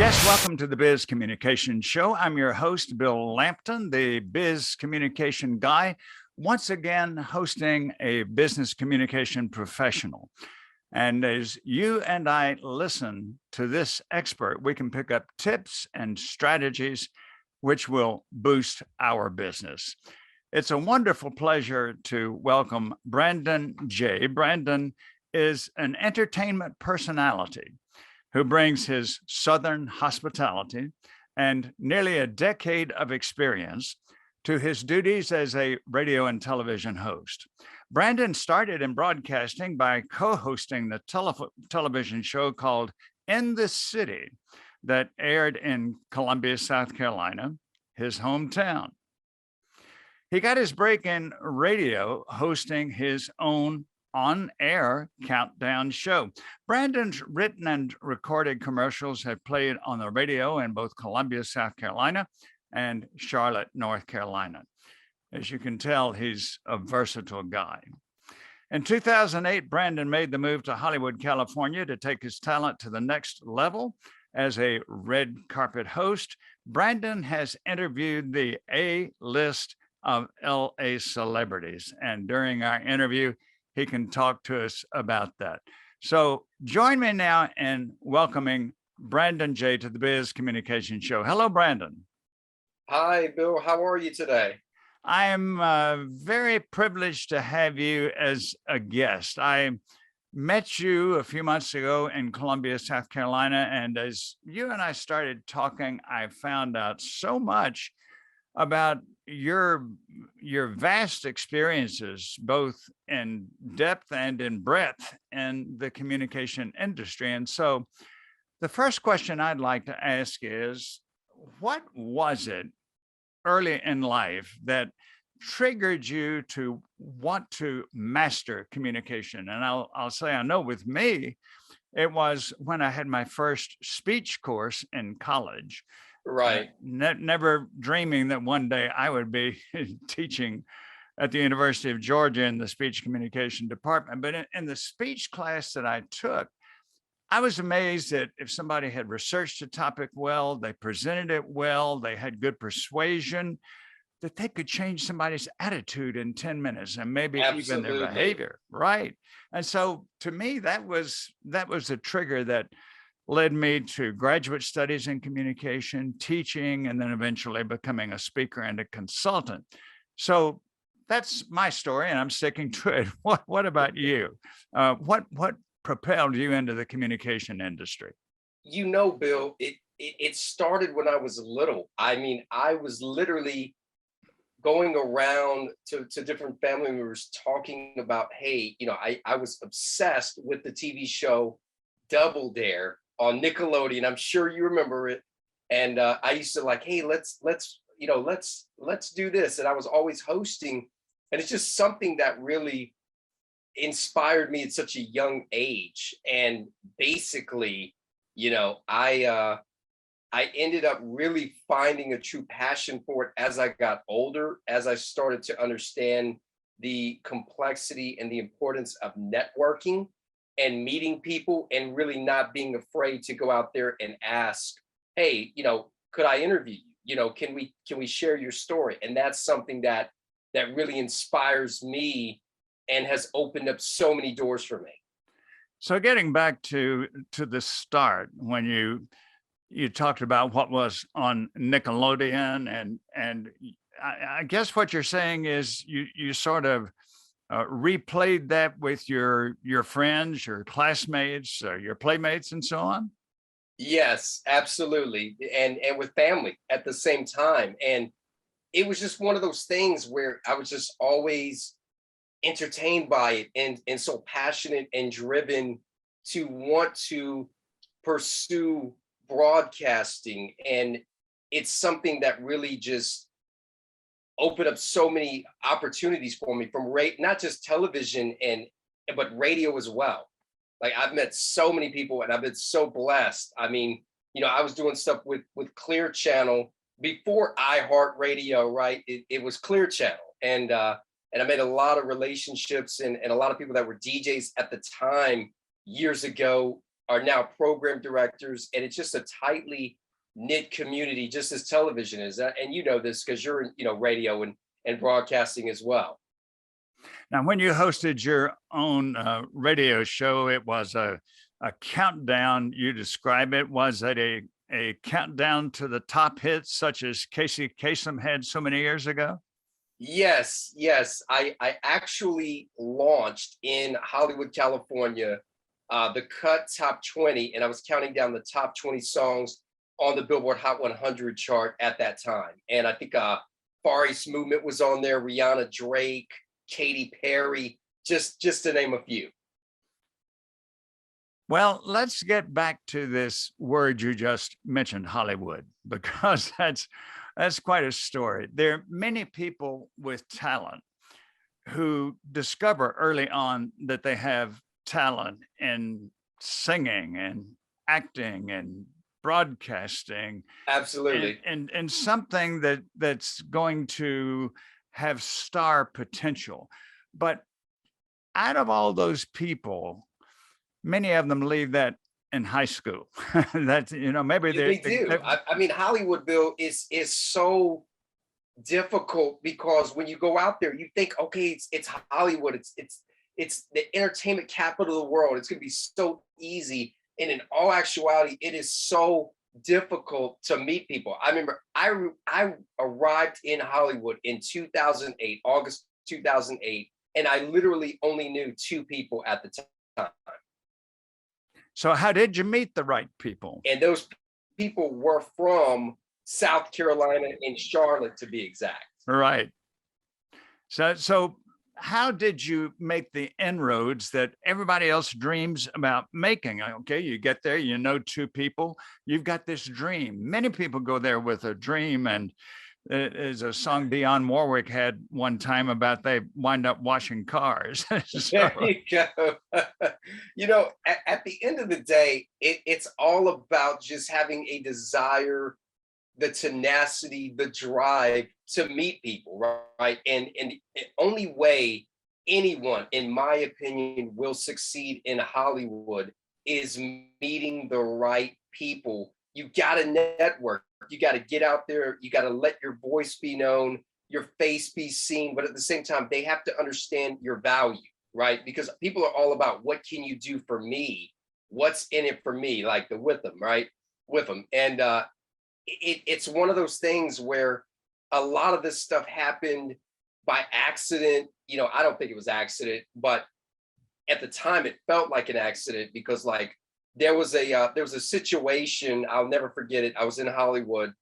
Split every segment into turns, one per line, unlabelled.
Yes, welcome to the Biz Communication Show. I'm your host, Bill Lampton, the Biz Communication Guy, once again hosting a business communication professional. And as you and I listen to this expert, we can pick up tips and strategies which will boost our business. It's a wonderful pleasure to welcome Brandon J. Brandon is an entertainment personality who brings his Southern hospitality and nearly a decade of experience to his duties as a radio and television host. Brandon started in broadcasting by co-hosting the television show called In the City that aired in Columbia, South Carolina, his hometown. He got his break in radio hosting his own on-air countdown show. Brandon's written and recorded commercials have played on the radio in both Columbia, South Carolina and Charlotte, North Carolina. As you can tell, he's a versatile guy. In 2008, Brandon made the move to Hollywood, California to take his talent to the next level. As a red carpet host, Brandon has interviewed the A-list of LA celebrities. And during our interview, he can talk to us about that. So join me now in welcoming Brandon J. to the Biz Communication Show. Hello, Brandon.
Hi, Bill. How are you today?
I am very privileged to have you as a guest. I met you a few months ago in Columbia, South Carolina, and as you and I started talking, I found out so much about your vast experiences, both in depth and in breadth in the communication industry. And so the first question I'd like to ask is, what was it early in life that triggered you to want to master communication? And I'll say, I know with me, it was when I had my first speech course in college.
Right.
Never dreaming that one day I would be teaching at the University of Georgia in the speech communication department. But in the speech class that I took, I was amazed that if somebody had researched a topic well, they presented it well, they had good persuasion, that they could change somebody's attitude in 10 minutes and maybe even their behavior. Right. And so to me, that was a trigger that led me to graduate studies in communication, teaching, and then eventually becoming a speaker and a consultant. So that's my story, and I'm sticking to it. What about you? What propelled you into the communication industry?
You know, Bill, it started when I was little. I mean, I was literally going around to different family members talking about, hey, you know, I was obsessed with the TV show Double Dare on Nickelodeon. I'm sure you remember it. And I used to like, hey, let's do this. And I was always hosting. And it's just something that really inspired me at such a young age. And basically, you know, I ended up really finding a true passion for it as I got older, as I started to understand the complexity and the importance of networking and meeting people and really not being afraid to go out there and ask, hey, you know, could I interview you? You know, can we share your story? And that's something that really inspires me and has opened up so many doors for me.
So getting back to the start, when you talked about what was on Nickelodeon, and I guess what you're saying is you sort of replayed that with your friends, your classmates, your playmates, and so on?
Yes, absolutely. And with family at the same time. And it was just one of those things where I was just always entertained by it and so passionate and driven to want to pursue broadcasting. And it's something that really just opened up so many opportunities for me from not just television but radio as well. Like I've met so many people and I've been so blessed. I mean, you know, I was doing stuff with Clear Channel before iHeartRadio, right? It was Clear Channel. And I made a lot of relationships and a lot of people that were DJs at the time years ago are now program directors, and it's just a tightly knit community, just as television is. And you know this because you're in, radio and broadcasting as well.
Now, when you hosted your own radio show, it was a countdown. You describe it. Was it a countdown to the top hits, such as Casey Kasem had so many years ago?
Yes, yes. I actually launched in Hollywood, California, the Cut Top 20, and I was counting down the top 20 songs on the Billboard Hot 100 chart at that time. And I think Far East Movement was on there, Rihanna, Drake, Katy Perry, just to name a few.
Well, let's get back to this word you just mentioned, Hollywood, because that's quite a story. There are many people with talent who discover early on that they have talent in singing and acting and broadcasting.
Absolutely.
And something that's going to have star potential. But out of all those people, many of them leave that in high school. That's, maybe
they do. I mean, Hollywood, Bill, is so difficult because when you go out there, you think, okay, it's Hollywood, it's the entertainment capital of the world. It's going to be so easy, and in all actuality, it is so difficult to meet people. I remember I arrived in Hollywood in 2008, August 2008, and I literally only knew 2 people at the time.
So how did you meet the right people?
And those people were from South Carolina and Charlotte, to be exact.
Right. So how did you make the inroads that everybody else dreams about making? Okay, you get there, 2 people, you've got this dream. Many people go there with a dream, and it is a song Dionne Warwick had one time about they wind up washing cars.
There you go. At the end of the day, it's all about just having a desire, the tenacity, the drive to meet people, right? And the only way anyone, in my opinion, will succeed in Hollywood is meeting the right people. You got to network. You got to get out there. You got to let your voice be known, your face be seen. But at the same time, they have to understand your value, right? Because people are all about what can you do for me? What's in it for me? Like the with them, right? With them. And it's one of those things where a lot of this stuff happened by accident. I don't think it was accident, but at the time it felt like an accident because there was a situation, I'll never forget it. I was in Hollywood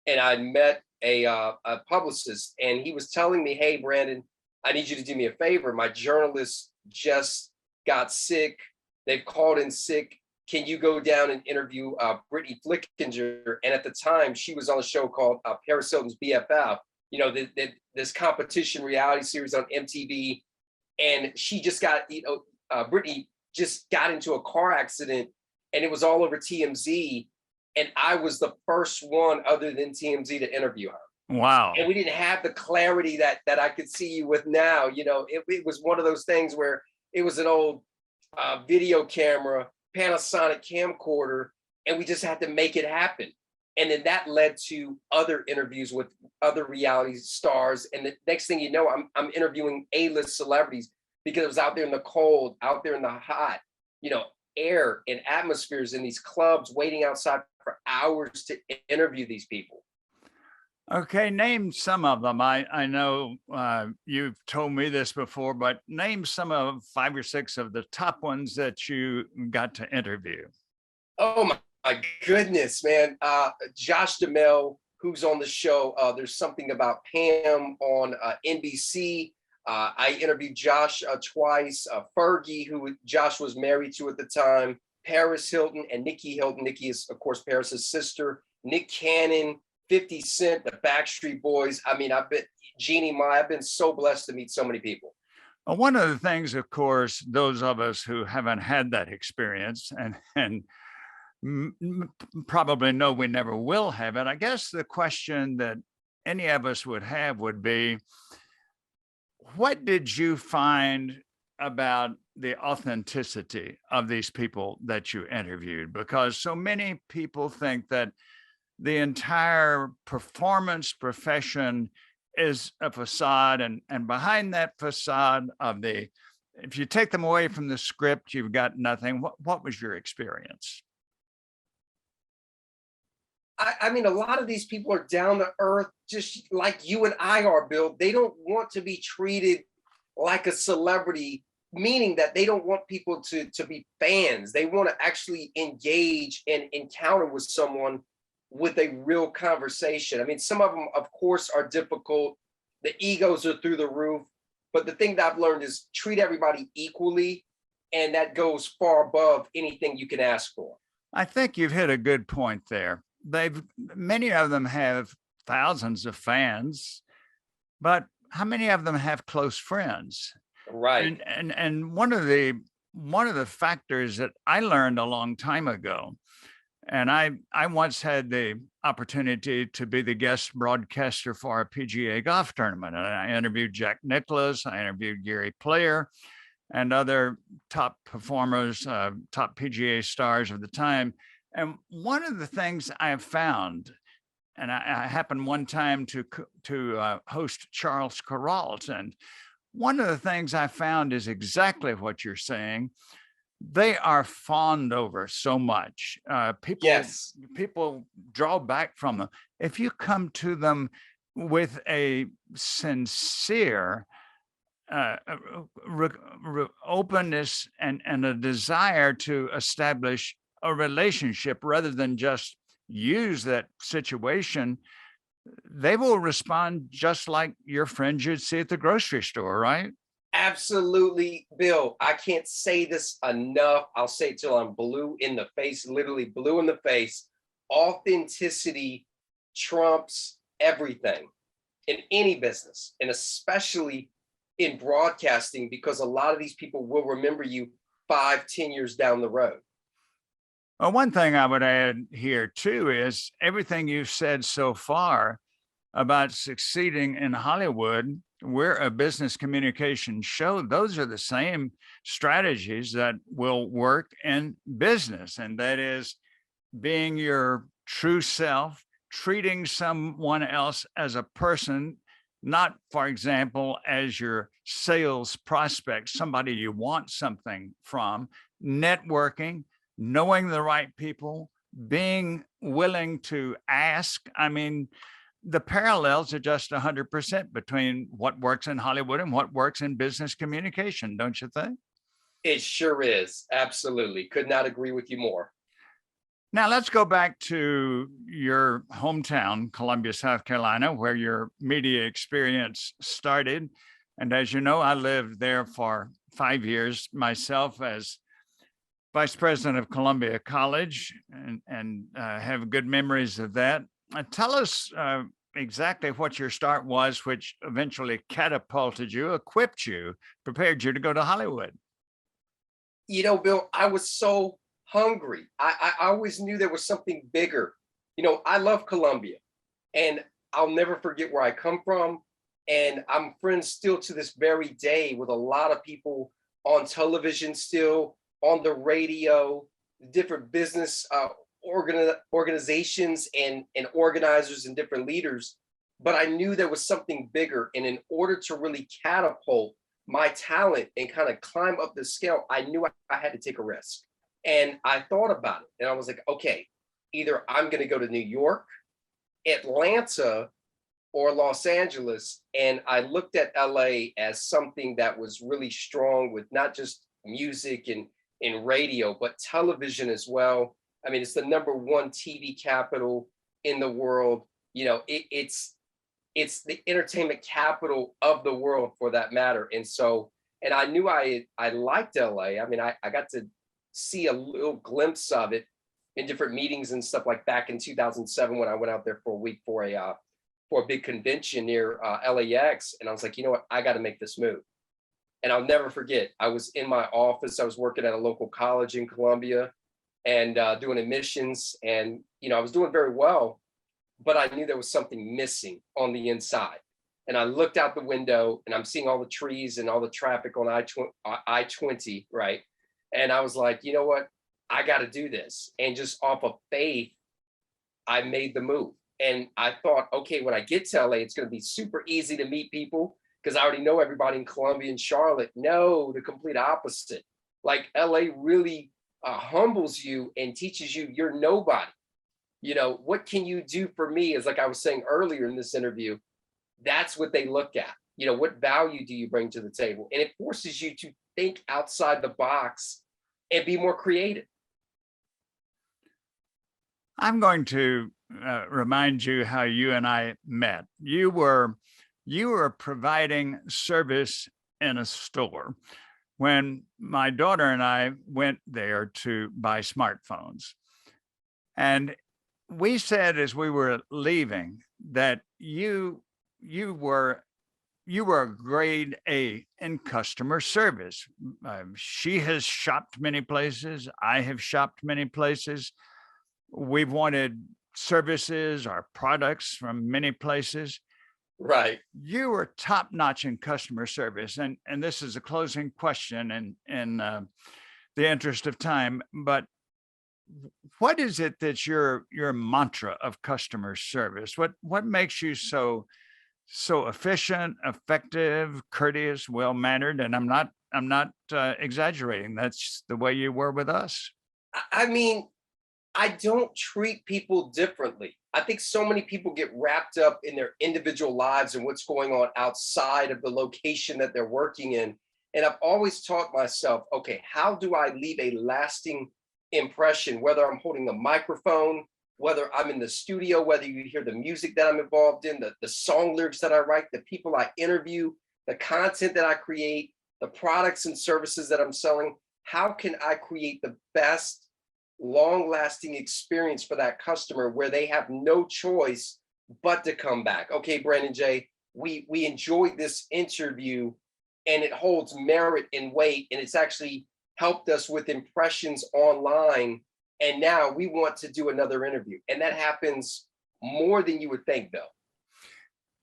and I met a publicist, and he was telling me, "Hey, Brandon, I need you to do me a favor. My journalist just got sick. They've called in sick. Can you go down and interview Brittany Flickinger?" And at the time, she was on a show called Paris Hilton's BFF, this competition reality series on MTV. And she just got, Brittany just got into a car accident, and it was all over TMZ. And I was the first one other than TMZ to interview her.
Wow.
And we didn't have the clarity that I could see you with now. It was one of those things where it was an old video camera, Panasonic camcorder, and we just had to make it happen. And then that led to other interviews with other reality stars. And the next thing you know, I'm interviewing A-list celebrities because it was out there in the cold, out there in the hot, air and atmospheres in these clubs, waiting outside for hours to interview these people.
Okay, name some of them. I know you've told me this before, but name some of 5 or 6 of the top ones that you got to interview.
Oh my goodness, man. Josh Duhamel, who's on the show. There's Something About Pam on NBC. I interviewed Josh twice. Fergie, who Josh was married to at the time. Paris Hilton and Nikki Hilton. Nikki is, of course, Paris's sister. Nick Cannon, 50 Cent, the Backstreet Boys. I mean, Jeannie Mai. I've been so blessed to meet so many people.
One of the things, of course, those of us who haven't had that experience and probably know we never will have it, I guess the question that any of us would have would be, what did you find about the authenticity of these people that you interviewed, because so many people think that the entire performance profession is a facade, and behind that facade of the, if you take them away from the script, you've got nothing. What was your experience?
I mean, a lot of these people are down to earth, just like you and I are, Bill. They don't want to be treated like a celebrity, meaning that they don't want people to be fans. They want to actually engage and encounter with someone with a real conversation. I mean, some of them, of course, are difficult. The egos are through the roof. But the thing that I've learned is treat everybody equally. And that goes far above anything you can ask for.
I think you've hit a good point there. Many of them have thousands of fans, but how many of them have close friends?
Right.
And one of the factors that I learned a long time ago, and I once had the opportunity to be the guest broadcaster for a PGA golf tournament, and I interviewed Jack Nicklaus, I interviewed Gary Player, and other top performers, top PGA stars of the time. And one of the things I have found, and I happened one time to host Charles Corrals, and one of the things I found is exactly what you're saying. They are fawned over so much.
Yes.
People draw back from them. If you come to them with a sincere openness and a desire to establish a relationship rather than just use that situation, they will respond just like your friends you'd see at the grocery store, right?
Absolutely, Bill. I can't say this enough. I'll say it till I'm blue in the face, literally blue in the face. Authenticity trumps everything in any business, and especially in broadcasting, because a lot of these people will remember you 5, 10 years down the road.
Well, one thing I would add here too is everything you've said so far about succeeding in Hollywood. We're a business communication show. Those are the same strategies that will work in business, and that is being your true self, treating someone else as a person, not, for example, as your sales prospect, somebody you want something from, networking, knowing the right people, being willing to ask. I mean, the parallels are just 100% between what works in Hollywood and what works in business communication, don't you think?
It sure is. Absolutely. Could not agree with you more.
Now, let's go back to your hometown, Columbia, South Carolina, where your media experience started. And as you know, I lived there for 5 years myself as vice president of Columbia College, and have good memories of that. Tell us exactly what your start was, which eventually catapulted you, equipped you, prepared you to go to Hollywood.
You know, Bill, I was so hungry. I always knew there was something bigger. You know, I love Columbia, and I'll never forget where I come from. And I'm friends still to this very day with a lot of people on television, still on the radio, different business organizations and organizers and different leaders. But I knew there was something bigger. And in order to really catapult my talent and kind of climb up the scale, I knew I had to take a risk. And I thought about it, and I was like, okay, either I'm going to go to New York, Atlanta, or Los Angeles. And I looked at LA as something that was really strong with not just music and radio, but television as well. I mean, it's the #1 TV capital in the world. You know, it's the entertainment capital of the world, for that matter. And so, and I knew I liked LA. I mean, I got to see a little glimpse of it in different meetings and stuff, like back in 2007 when I went out there for a week for a big convention near LAX. And I was like, you know what, I got to make this move. And I'll never forget, I was in my office. I was working at a local college in Columbia and doing admissions. And, you know, I was doing very well, but I knew there was something missing on the inside. and I looked out the window and I'm seeing all the trees and all the traffic on I-20, right? And I was like, you know what? I got to do this. And just off of faith, I made the move. And I thought, okay, when I get to LA, it's going to be super easy to meet people because I already know everybody in Columbia and Charlotte. No, the complete opposite. Like LA really humbles you and teaches you you're nobody. You know, what can you do for me? Is like I was saying earlier in this interview, that's what they look at. You know, what value do you bring to the table? And it forces you to think outside the box and be more creative.
I'm going to remind you how you and I met. You were providing service in a store when my daughter and I went there to buy smartphones. And we said as we were leaving that you were a grade A in customer service. She has shopped many places. I have shopped many places. We've wanted services or products from many places.
Right.
You were top notch in customer service. And this is a closing question in the interest of time, but what is it that's your mantra of customer service? What makes you so efficient, effective, courteous, well-mannered? And I'm not exaggerating. That's the way you were with us.
I mean, I don't treat people differently. I think so many people get wrapped up in their individual lives and what's going on outside of the location that they're working in. And I've always taught myself, okay, how do I leave a lasting impression, whether I'm holding a microphone, whether I'm in the studio, whether you hear the music that I'm involved in, the song lyrics that I write, the people I interview, the content that I create, the products and services that I'm selling. How can I create the best long-lasting experience for that customer where they have no choice but to come back? Okay, Brandon J, we enjoyed this interview and it holds merit and weight, and it's actually helped us with impressions online. And now we want to do another interview. And that happens more than you would think, Bill.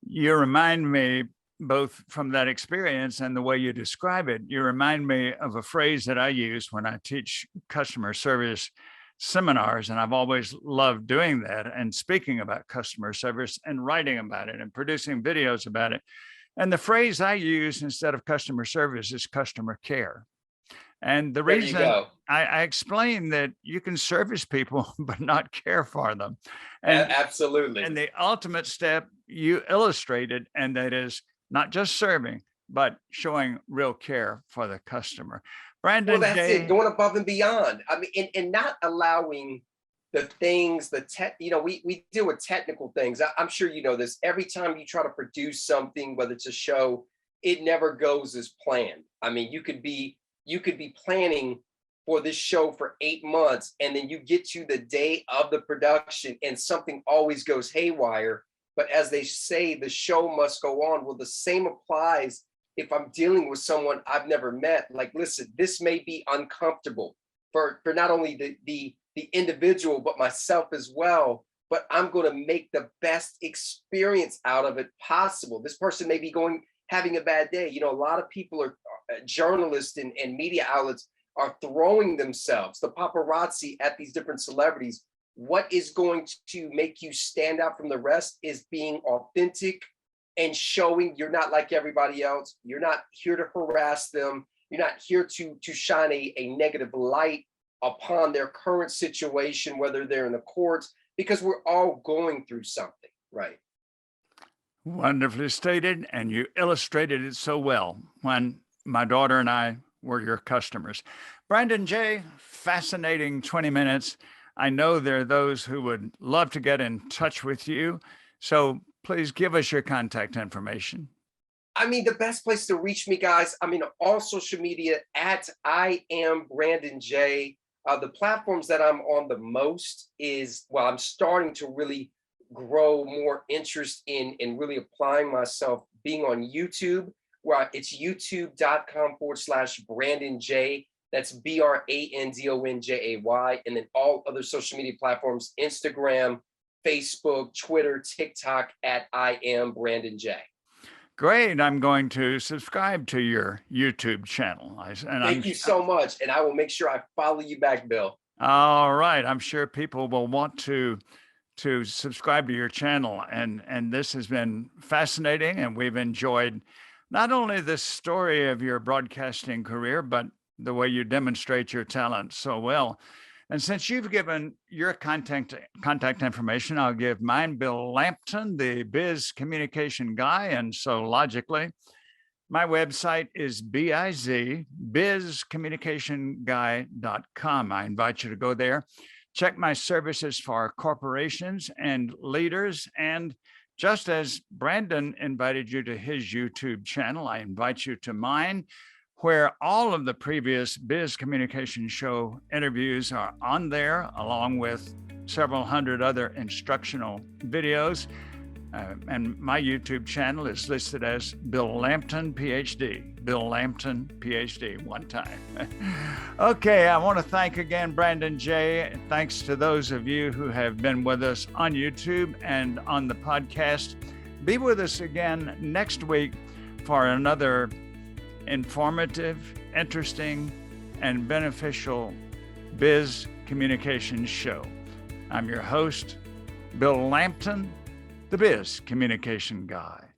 You remind me, both from that experience and the way you describe it, you remind me of a phrase that I use when I teach customer service seminars. And I've always loved doing that and speaking about customer service and writing about it and producing videos about it. And the phrase I use instead of customer service is customer care. And the reason I explain that you can service people, but not care for them. And
absolutely.
And the ultimate step you illustrated, and that is not just serving, but showing real care for the customer. Brandon,
well, that's it, going above and beyond. I mean, and not allowing the things, we deal with technical things. I'm sure you know this. Every time you try to produce something, whether it's a show, it never goes as planned. I mean, you could be planning for this show for 8 months, and then you get to the day of the production and something always goes haywire. But as they say, the show must go on. Well, the same applies if I'm dealing with someone I've never met. Like, listen, this may be uncomfortable for not only the individual, but myself as well. But I'm going to make the best experience out of it possible. This person may be having a bad day. You know, a lot of people are journalists and media outlets are throwing themselves, the paparazzi, at these different celebrities. What is going to make you stand out from the rest is being authentic and showing you're not like everybody else. You're not here to harass them. You're not here to shine a negative light upon their current situation, whether they're in the courts, because we're all going through something, right?
Wonderfully stated, and you illustrated it so well when my daughter and I were your customers. Brandon J, fascinating 20 minutes. I know there are those who would love to get in touch with you. So please give us your contact information.
I mean, the best place to reach me, guys, I mean, all social media at I am Brandon J. The platforms that I'm on the most is, well, I'm starting to really grow more interest in really applying myself, being on YouTube, where it's youtube.com/Brandon J. That's BRANDONJAY. And then all other social media platforms, Instagram, Facebook, Twitter, TikTok at I am Brandon J.
Great. I'm going to subscribe to your YouTube channel.
Thank you so much. And I will make sure I follow you back, Bill.
All right. I'm sure people will want to subscribe to your channel. And this has been fascinating. And we've enjoyed not only the story of your broadcasting career, but the way you demonstrate your talent so well. And since you've given your contact information, I'll give mine, Bill Lampton, the biz communication guy. And so logically, my website is bizcommunicationguy.com. I invite you to go there. Check my services for corporations and leaders. And just as Brandon invited you to his YouTube channel, I invite you to mine, where all of the previous Biz Communication Show interviews are on there, along with several hundred other instructional videos. And my YouTube channel is listed as Bill Lampton, Ph.D. Bill Lampton, Ph.D. one time. Okay, I want to thank again Brandon J. Thanks to those of you who have been with us on YouTube and on the podcast. Be with us again next week for another informative, interesting, and beneficial biz communication show. I'm your host, Bill Lampton, the Biz Communication Guy.